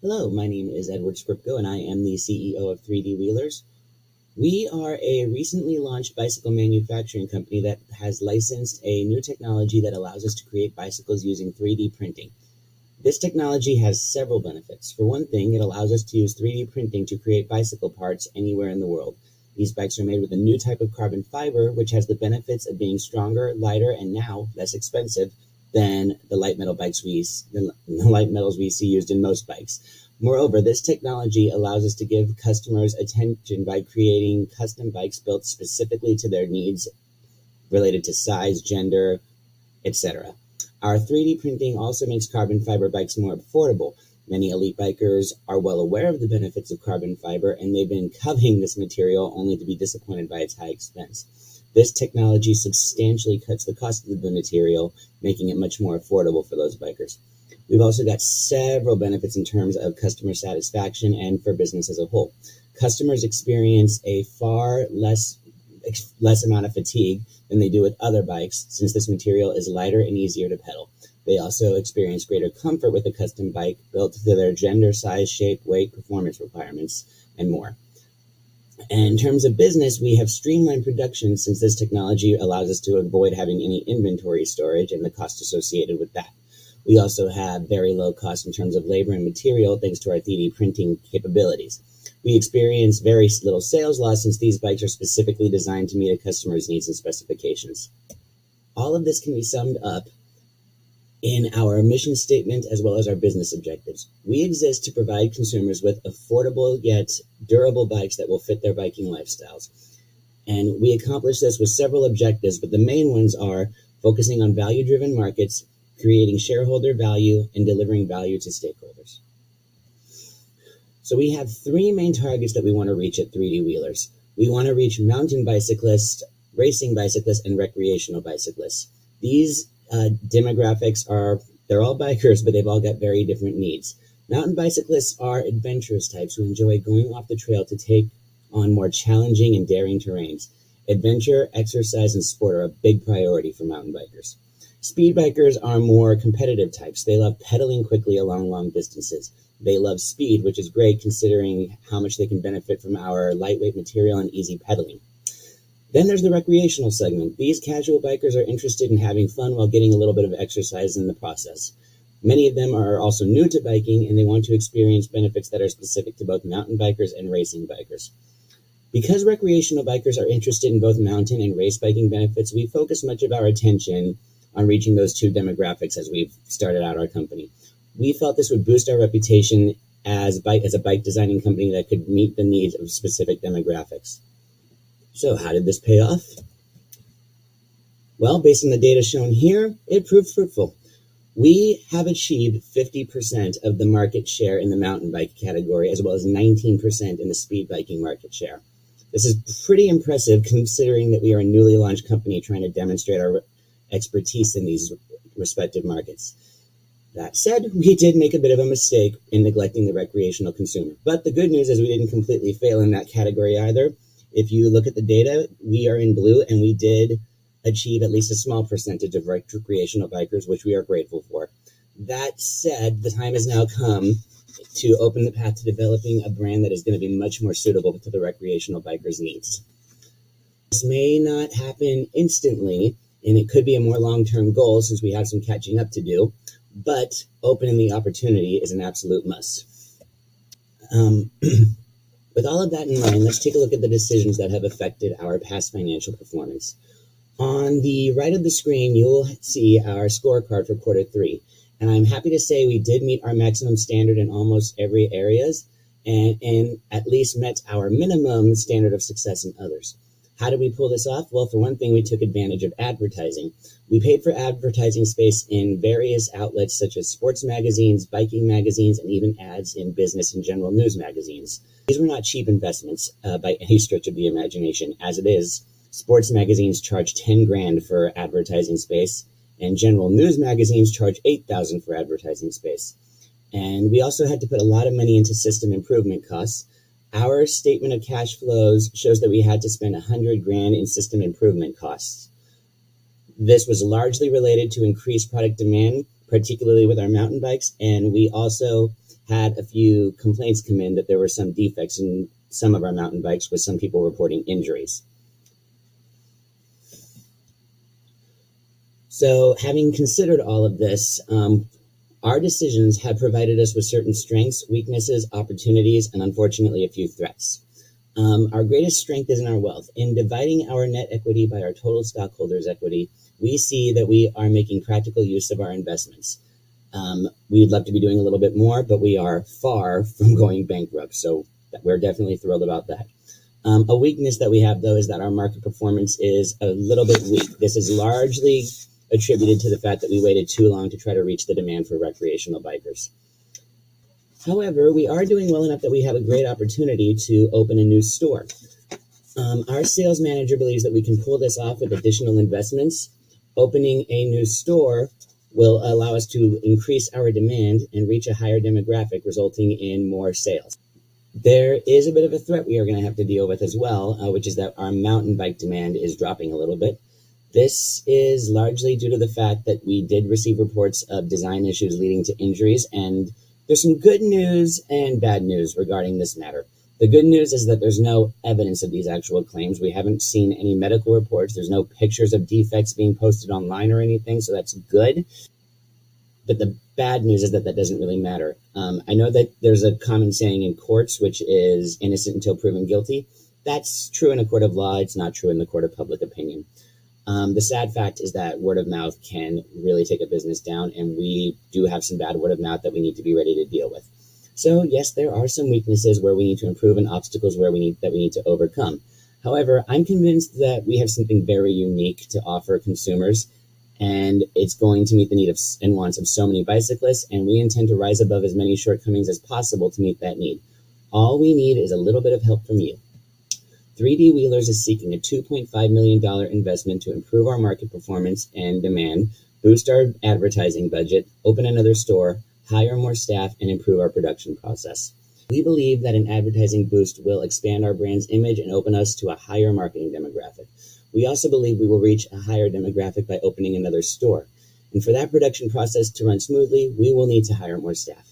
Hello, my name is Edward Skripko, and I am the CEO of 3D Wheelers. We are a recently launched bicycle manufacturing company that has licensed a new technology that allows us to create bicycles using 3D printing. This technology has several benefits. For one thing, it allows us to use 3D printing to create bicycle parts anywhere in the world. These bikes are made with a new type of carbon fiber, which has the benefits of being stronger, lighter, and now less expensive than the light metals we see used in most bikes. Moreover, this technology allows us to give customers attention by creating custom bikes built specifically to their needs related to size, gender, etc. Our 3D printing also makes carbon fiber bikes more affordable. Many elite bikers are well aware of the benefits of carbon fiber, and they've been coveting this material only to be disappointed by its high expense. This technology substantially cuts the cost of the material, making it much more affordable for those bikers. We've also got several benefits in terms of customer satisfaction and for business as a whole. Customers experience a far less amount of fatigue than they do with other bikes, since this material is lighter and easier to pedal. They also experience greater comfort with a custom bike built to their gender, size, shape, weight, performance requirements, and more. And in terms of business, we have streamlined production since this technology allows us to avoid having any inventory storage and the cost associated with that. We also have very low cost in terms of labor and material thanks to our 3D printing capabilities. We experience very little sales loss since these bikes are specifically designed to meet a customer's needs and specifications. All of this can be summed up in our mission statement as well as our business objectives. We exist to provide consumers with affordable yet durable bikes that will fit their biking lifestyles. And we accomplish this with several objectives, but the main ones are focusing on value-driven markets, creating shareholder value, and delivering value to stakeholders. So we have three main targets that we want to reach at 3D Wheelers. We want to reach mountain bicyclists, racing bicyclists, and recreational bicyclists. These demographics they're all bikers, but they've all got very different needs. Mountain bicyclists are adventurous types who enjoy going off the trail to take on more challenging and daring terrains. Adventure, exercise, and sport are a big priority for mountain bikers. Speed bikers are more competitive types. They love pedaling quickly along long distances. They love speed, which is great considering how much they can benefit from our lightweight material and easy pedaling. Then there's the recreational segment. These casual bikers are interested in having fun while getting a little bit of exercise in the process. Many of them are also new to biking, and they want to experience benefits that are specific to both mountain bikers and racing bikers. Because recreational bikers are interested in both mountain and race biking benefits, we focus much of our attention on reaching those two demographics as we've started out our company. We felt this would boost our reputation as a bike designing company that could meet the needs of specific demographics. So how did this pay off? Well, based on the data shown here, it proved fruitful. We have achieved 50% of the market share in the mountain bike category, as well as 19% in the speed biking market share. This is pretty impressive considering that we are a newly launched company trying to demonstrate our expertise in these respective markets. That said, we did make a bit of a mistake in neglecting the recreational consumer. But the good news is we didn't completely fail in that category either. If you look at the data, we are in blue, and we did achieve at least a small percentage of recreational bikers, which we are grateful for. That said, the time has now come to open the path to developing a brand that is going to be much more suitable to the recreational bikers' needs. This may not happen instantly, and it could be a more long-term goal since we have some catching up to do, but opening the opportunity is an absolute must. With all of that in mind, let's take a look at the decisions that have affected our past financial performance. On the right of the screen, you'll see our scorecard for quarter 3. And I'm happy to say we did meet our maximum standard in almost every areas and at least met our minimum standard of success in others. How did we pull this off? Well, for one thing, we took advantage of advertising. We paid for advertising space in various outlets such as sports magazines, biking magazines, and even ads in business and general news magazines. These were not cheap investments by any stretch of the imagination. As it is, sports magazines charge $10,000 for advertising space, and general news magazines charge $8,000 for advertising space. And we also had to put a lot of money into system improvement costs. Our statement of cash flows shows that we had to spend $100,000 in system improvement costs. This was largely related to increased product demand, particularly with our mountain bikes. And we also had a few complaints come in that there were some defects in some of our mountain bikes, with some people reporting injuries. So having considered all of this, our decisions have provided us with certain strengths, weaknesses, opportunities, and unfortunately a few threats. Our greatest strength is in our wealth. In dividing our net equity by our total stockholders' equity, we see that we are making practical use of our investments. We'd love to be doing a little bit more, but we are far from going bankrupt, so we're definitely thrilled about that. A weakness that we have, though, is that our market performance is a little bit weak. This is largely attributed to the fact that we waited too long to try to reach the demand for recreational bikers. However, we are doing well enough that we have a great opportunity to open a new store. Our sales manager believes that we can pull this off with additional investments. Opening a new store will allow us to increase our demand and reach a higher demographic, resulting in more sales. There is a bit of a threat we are going to have to deal with as well, which is that our mountain bike demand is dropping a little bit. This is largely due to the fact that we did receive reports of design issues leading to injuries, and there's some good news and bad news regarding this matter. The good news is that there's no evidence of these actual claims. We haven't seen any medical reports. There's no pictures of defects being posted online or anything, so that's good. But the bad news is that doesn't really matter. I know that there's a common saying in courts, which is innocent until proven guilty. That's true in a court of law. It's not true in the court of public opinion. The sad fact is that word of mouth can really take a business down, and we do have some bad word of mouth that we need to be ready to deal with. So yes, there are some weaknesses where we need to improve and obstacles where we need to overcome. However, I'm convinced that we have something very unique to offer consumers, and it's going to meet the need and wants of so many bicyclists, and we intend to rise above as many shortcomings as possible to meet that need. All we need is a little bit of help from you. 3D Wheelers is seeking a $2.5 million investment to improve our market performance and demand, boost our advertising budget, open another store, hire more staff, and improve our production process. We believe that an advertising boost will expand our brand's image and open us to a higher marketing demographic. We also believe we will reach a higher demographic by opening another store. And for that production process to run smoothly, we will need to hire more staff.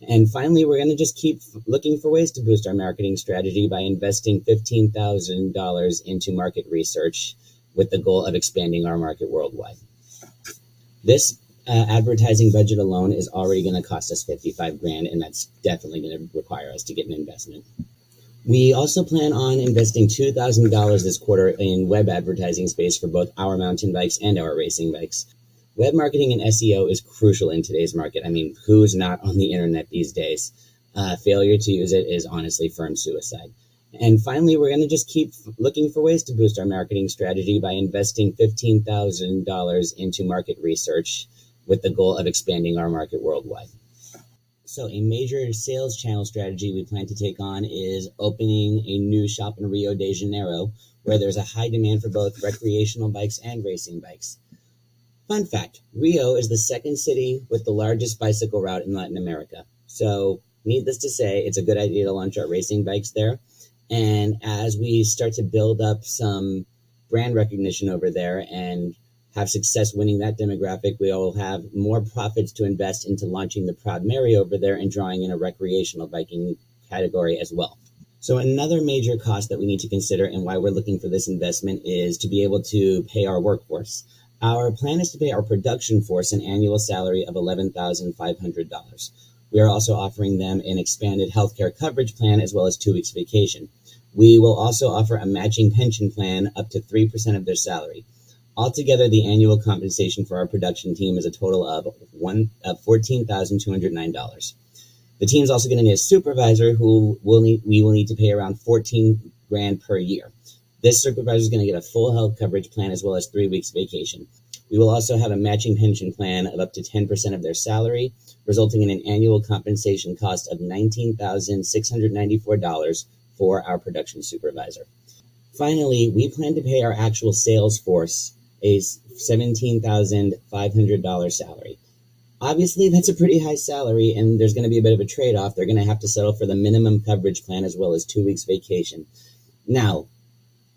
And finally, we're going to just keep looking for ways to boost our marketing strategy by investing $15,000 into market research with the goal of expanding our market worldwide. This advertising budget alone is already going to cost us $55,000, and that's definitely going to require us to get an investment. We also plan on investing $2,000 this quarter in web advertising space for both our mountain bikes and our racing bikes. Web marketing and SEO is crucial in today's market. I mean, who's not on the internet these days? Failure to use it is honestly firm suicide. And finally, we're going to just keep looking for ways to boost our marketing strategy by investing $15,000 into market research with the goal of expanding our market worldwide. So a major sales channel strategy we plan to take on is opening a new shop in Rio de Janeiro, where there's a high demand for both recreational bikes and racing bikes. Fun fact, Rio is the second city with the largest bicycle route in Latin America. So needless to say, it's a good idea to launch our racing bikes there. And as we start to build up some brand recognition over there and have success winning that demographic, we will have more profits to invest into launching the Proud Mary over there and drawing in a recreational biking category as well. So another major cost that we need to consider and why we're looking for this investment is to be able to pay our workforce. Our plan is to pay our production force an annual salary of $11,500. We are also offering them an expanded healthcare coverage plan as well as 2 weeks vacation. We will also offer a matching pension plan up to 3% of their salary. Altogether, the annual compensation for our production team is a total of $14,209. The team is also going to need a supervisor who we will need to pay around $14,000 per year. This supervisor is going to get a full health coverage plan as well as 3 weeks vacation. We will also have a matching pension plan of up to 10% of their salary, resulting in an annual compensation cost of $19,694 for our production supervisor. Finally, we plan to pay our actual sales force a $17,500 salary. Obviously, that's a pretty high salary, and there's going to be a bit of a trade-off. They're going to have to settle for the minimum coverage plan as well as 2 weeks vacation. Now,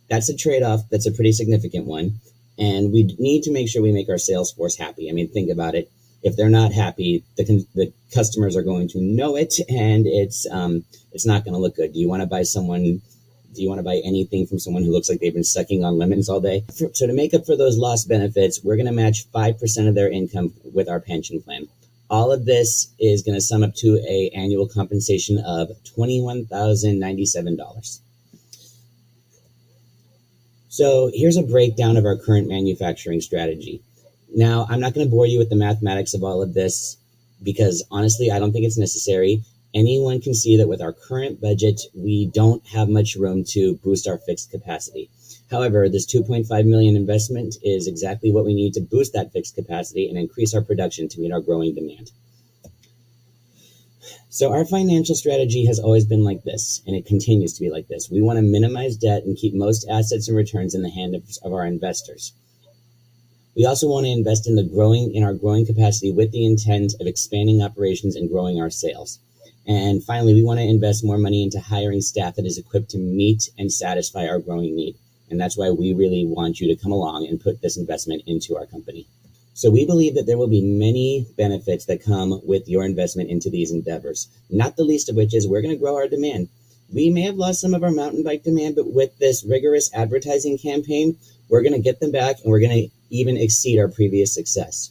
that's a trade-off. That's a pretty significant one. And we need to make sure we make our sales force happy. I mean, think about it. if they're not happy, the customers are going to know it, and it's not going to look good. Do you want to buy anything from someone who looks like they've been sucking on lemons all day? So to make up for those lost benefits, we're going to match 5% of their income with our pension plan. All of this is going to sum up to a annual compensation of $21,097. So here's a breakdown of our current manufacturing strategy. Now, I'm not going to bore you with the mathematics of all of this because honestly, I don't think it's necessary. Anyone can see that with our current budget, we don't have much room to boost our fixed capacity. However, this $2.5 million investment is exactly what we need to boost that fixed capacity and increase our production to meet our growing demand. So our financial strategy has always been like this, and it continues to be like this. We want to minimize debt and keep most assets and returns in the hands of our investors. We also want to invest in our growing capacity with the intent of expanding operations and growing our sales. And finally, we want to invest more money into hiring staff that is equipped to meet and satisfy our growing need. And that's why we really want you to come along and put this investment into our company. So we believe that there will be many benefits that come with your investment into these endeavors, not the least of which is we're going to grow our demand. We may have lost some of our mountain bike demand, but with this rigorous advertising campaign, we're going to get them back, and we're going to even exceed our previous success.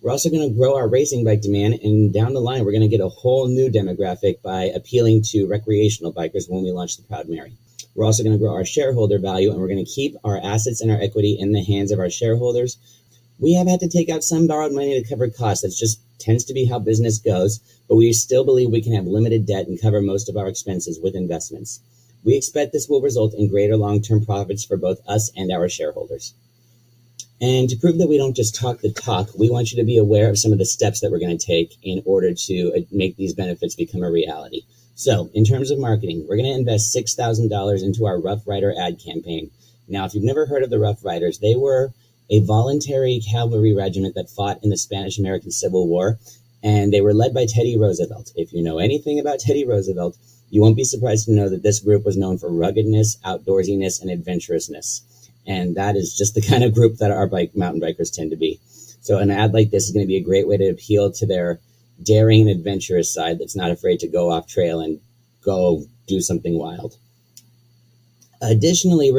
We're also going to grow our racing bike demand, and down the line, we're going to get a whole new demographic by appealing to recreational bikers when we launch the Proud Mary. We're also going to grow our shareholder value, and we're going to keep our assets and our equity in the hands of our shareholders. We have had to take out some borrowed money to cover costs. That just tends to be how business goes, but we still believe we can have limited debt and cover most of our expenses with investments. We expect this will result in greater long-term profits for both us and our shareholders. And to prove that we don't just talk the talk, we want you to be aware of some of the steps that we're going to take in order to make these benefits become a reality. So, in terms of marketing, we're going to invest $6,000 into our Rough Rider ad campaign. Now, if you've never heard of the Rough Riders, they were a voluntary cavalry regiment that fought in the Spanish-American Civil War, and they were led by Teddy Roosevelt. If you know anything about Teddy Roosevelt, you won't be surprised to know that this group was known for ruggedness, outdoorsiness, and adventurousness. And that is just the kind of group that our mountain bikers tend to be. So an ad like this is going to be a great way to appeal to their daring and adventurous side that's not afraid to go off trail and go do something wild. Additionally,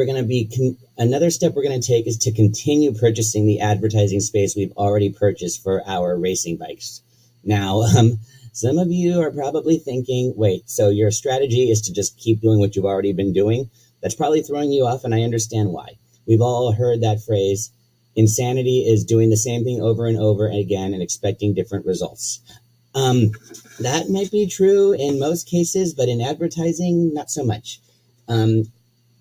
another step we're going to take is to continue purchasing the advertising space we've already purchased for our racing bikes. Now, some of you are probably thinking, wait, so your strategy is to just keep doing what you've already been doing? That's probably throwing you off, and I understand why. We've all heard that phrase, insanity is doing the same thing over and over again and expecting different results. That might be true in most cases, but in advertising, not so much.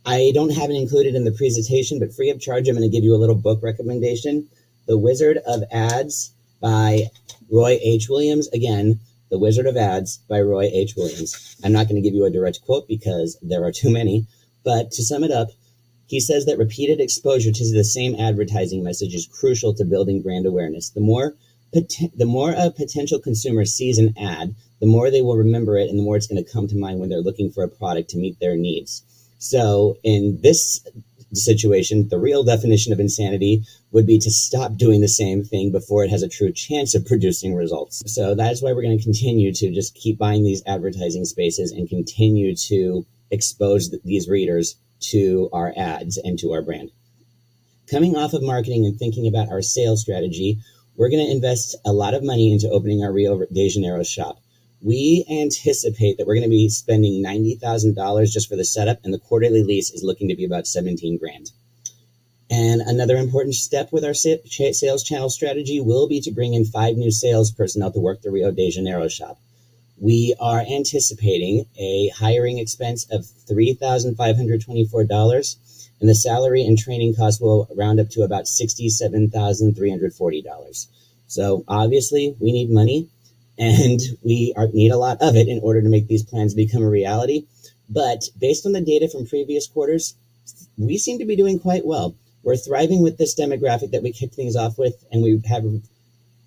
I don't have it included in the presentation, but free of charge, I'm going to give you a little book recommendation. The Wizard of Ads by Roy H. Williams. Again, The Wizard of Ads by Roy H. Williams. I'm not going to give you a direct quote because there are too many, but to sum it up, he says that repeated exposure to the same advertising message is crucial to building brand awareness. The more a potential consumer sees an ad, the more they will remember it and the more it's going to come to mind when they're looking for a product to meet their needs. So in this situation, the real definition of insanity would be to stop doing the same thing before it has a true chance of producing results. So that's why we're going to continue to just keep buying these advertising spaces and continue to expose these readers to our ads and to our brand. Coming off of marketing and thinking about our sales strategy, we're going to invest a lot of money into opening our Rio de Janeiro shop. We anticipate that we're going to be spending $90,000 just for the setup, and the quarterly lease is looking to be about $17,000. And another important step with our sales channel strategy will be to bring in 5 new sales personnel to work the Rio de Janeiro shop. We are anticipating a hiring expense of $3,524, and the salary and training costs will round up to about $67,340. So obviously, we need money. And we need a lot of it in order to make these plans become a reality. But based on the data from previous quarters, we seem to be doing quite well. We're thriving with this demographic that we kicked things off with, and we have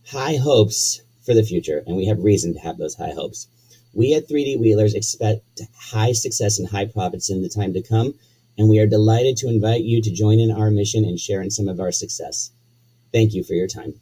high hopes for the future, and we have reason to have those high hopes. We at 3D Wheelers expect high success and high profits in the time to come, and we are delighted to invite you to join in our mission and share in some of our success. Thank you for your time.